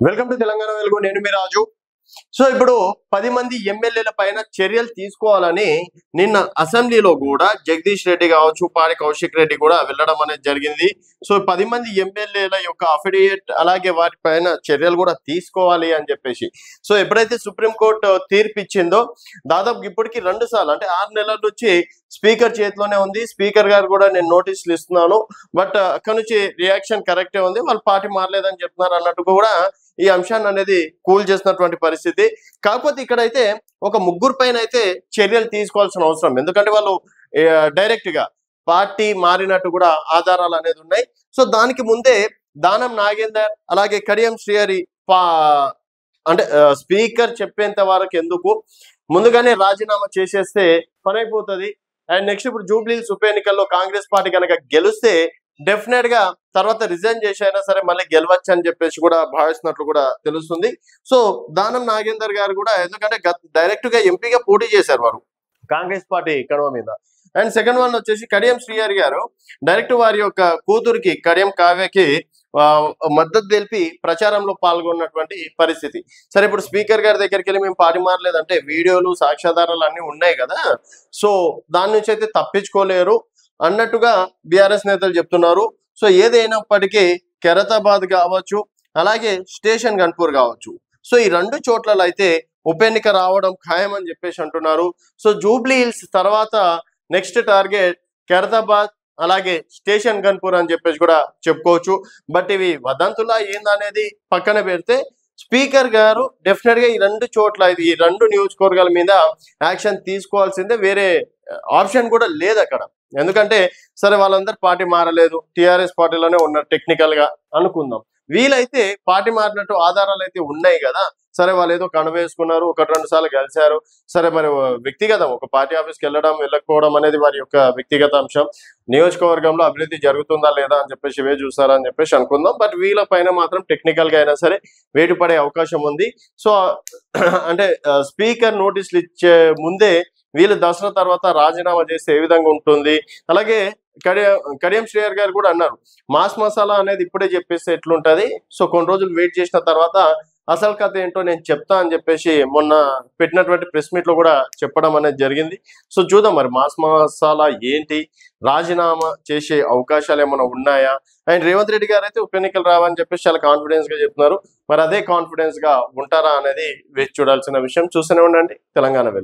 Welcome to Telangana వెలుగు. నేను మీ రాజు. So ఇప్పుడు 10 మంది ఎమ్మెల్యేల పైన చర్యలు తీసుకోవాలని నిన్న అసెంబ్లీలో కూడా జగదీష్ రెడ్డి కావచ్చు, పాడి కౌశిక్ రెడ్డి కూడా వెళ్ళడం అనేది జరిగింది. సో 10 మంది ఎమ్మెల్యేల యొక్క అఫిడవిట్ అలాగే వారి పైన చర్యలు కూడా తీసుకోవాలి అని చెప్పేసి. సో ఎప్పుడైతే సుప్రీంకోర్టు తీర్పు ఇచ్చిందో దాదాపు ఇప్పటికి 2 సార్లు అంటే 6 నెలల నుంచి స్పీకర్ చేతిలోనే ఉంది. స్పీకర్ గారు కూడా నేను నోటీసులు ఇస్తున్నాను, బట్ అక్కడ నుంచి రియాక్షన్ కరెక్టే ఉంది, వాళ్ళు పార్టీ మారలేదని చెప్తున్నారు అన్నట్టు కూడా ఈ అంశాన్ని అనేది కూల్ చేసినటువంటి పరిస్థితి. కాకపోతే ఇక్కడైతే ఒక ముగ్గురు పైన అయితే చర్యలు తీసుకోవాల్సిన అవసరం, ఎందుకంటే వాళ్ళు డైరెక్ట్ గా పార్టీ మారినట్టు కూడా ఆధారాలు అనేది ఉన్నాయి. సో దానికి ముందే దానం నాగేందర్ అలాగే కడియం శ్రీహరి అంటే స్పీకర్ చెప్పేంత వరకు ఎందుకు, ముందుగానే రాజీనామా చేసేస్తే పని అయిపోతుంది. అండ్ నెక్స్ట్ ఇప్పుడు జూబ్లీహిల్స్ ఉప ఎన్నికల్లో కాంగ్రెస్ పార్టీ కనుక గెలిస్తే డెఫినెట్ గా తర్వాత రిజైన్ చేసైనా సరే మళ్ళీ గెలవచ్చు అని చెప్పేసి కూడా భావిస్తున్నట్లు కూడా తెలుస్తుంది. సో దానం నాగేందర్ గారు కూడా ఎందుకంటే డైరెక్ట్ గా ఎంపీగా పోటీ చేశారు వారు కాంగ్రెస్ పార్టీ కడవ మీద. అండ్ సెకండ్ వన్ వచ్చేసి కడియం శ్రీహరి గారు డైరెక్ట్ వారి యొక్క కూతురికి కడియం కావ్యకి మద్దతు తెలిపి ప్రచారంలో పాల్గొన్నటువంటి పరిస్థితి. సరే ఇప్పుడు స్పీకర్ గారి దగ్గరికి వెళ్ళి మేము పార్టీ మారలేదంటే వీడియోలు సాక్ష్యాధారాలు అన్ని ఉన్నాయి కదా, సో దాని నుంచి అయితే తప్పించుకోలేరు అన్నట్టుగా బీఆర్ఎస్ నేతలు చెప్తున్నారు. సో ఏదైనప్పటికీ ఖైరతాబాద్ కావచ్చు అలాగే స్టేషన్ గన్పూర్ కావచ్చు, సో ఈ 2 చోట్లలో అయితే ఉప ఎన్నిక రావడం ఖాయం అని చెప్పేసి అంటున్నారు. సో జూబ్లీ హిల్స్ తర్వాత నెక్స్ట్ టార్గెట్ ఖైరతాబాద్ అలాగే స్టేషన్ గన్పూర్ అని చెప్పేసి కూడా చెప్పుకోవచ్చు. బట్ ఇవి వదంతులా ఏందనేది పక్కన పెడితే స్పీకర్ గారు డెఫినెట్ గా ఈ 2 చోట్ల ఈ 2 నియోజకవర్గాల మీద యాక్షన్ తీసుకోవాల్సిందే, వేరే ఆప్షన్ కూడా లేదు అక్కడ. ఎందుకంటే సరే వాళ్ళందరూ పార్టీ మారలేదు, టిఆర్ఎస్ పార్టీలోనే ఉన్నారు టెక్నికల్ గా అనుకుందాం, వీలైతే పార్టీ మారినట్టు ఆధారాలు అయితే ఉన్నాయి కదా. సరే వాళ్ళు ఏదో కనవేసుకున్నారు, 1-2 సార్లు కలిశారు, సరే మరి వ్యక్తిగతం ఒక పార్టీ ఆఫీస్కి వెళ్ళడం వెళ్ళకపోవడం అనేది వారి యొక్క వ్యక్తిగత అంశం. నియోజకవర్గంలో అభివృద్ధి జరుగుతుందా లేదా అని చెప్పేసి ఇవే చూస్తారా అని చెప్పేసి అనుకుందాం. బట్ వీళ్ళ పైన మాత్రం టెక్నికల్ గా అయినా సరే వేటు పడే అవకాశం ఉంది. సో అంటే స్పీకర్ నోటీసులు ఇచ్చే ముందే వీళ్ళు దసరా తర్వాత రాజీనామా చేస్తే ఏ విధంగా ఉంటుంది. అలాగే కడియం శ్రీహరి గారు కూడా అన్నారు మాస్ మసాలా అనేది ఇప్పుడే చెప్పేస్తే ఎట్లుంటది, సో కొన్ని రోజులు వెయిట్ చేసిన తర్వాత అసలు కథ ఏంటో నేను చెప్తా అని చెప్పేసి మొన్న పెట్టినటువంటి ప్రెస్ మీట్ లో కూడా చెప్పడం అనేది జరిగింది. సో చూద్దాం మరి మాస్ మసాలా ఏంటి, రాజీనామా చేసే అవకాశాలు ఏమైనా ఉన్నాయా. అండ్ రేవంత్ రెడ్డి గారు అయితే ఉప ఎన్నికలు రావని చెప్పేసి చాలా కాన్ఫిడెన్స్ గా చెప్తున్నారు, మరి అదే కాన్ఫిడెన్స్ గా ఉంటారా అనేది వేచి చూడాల్సిన విషయం. చూస్తూనే ఉండండి తెలంగాణ వెలుగు.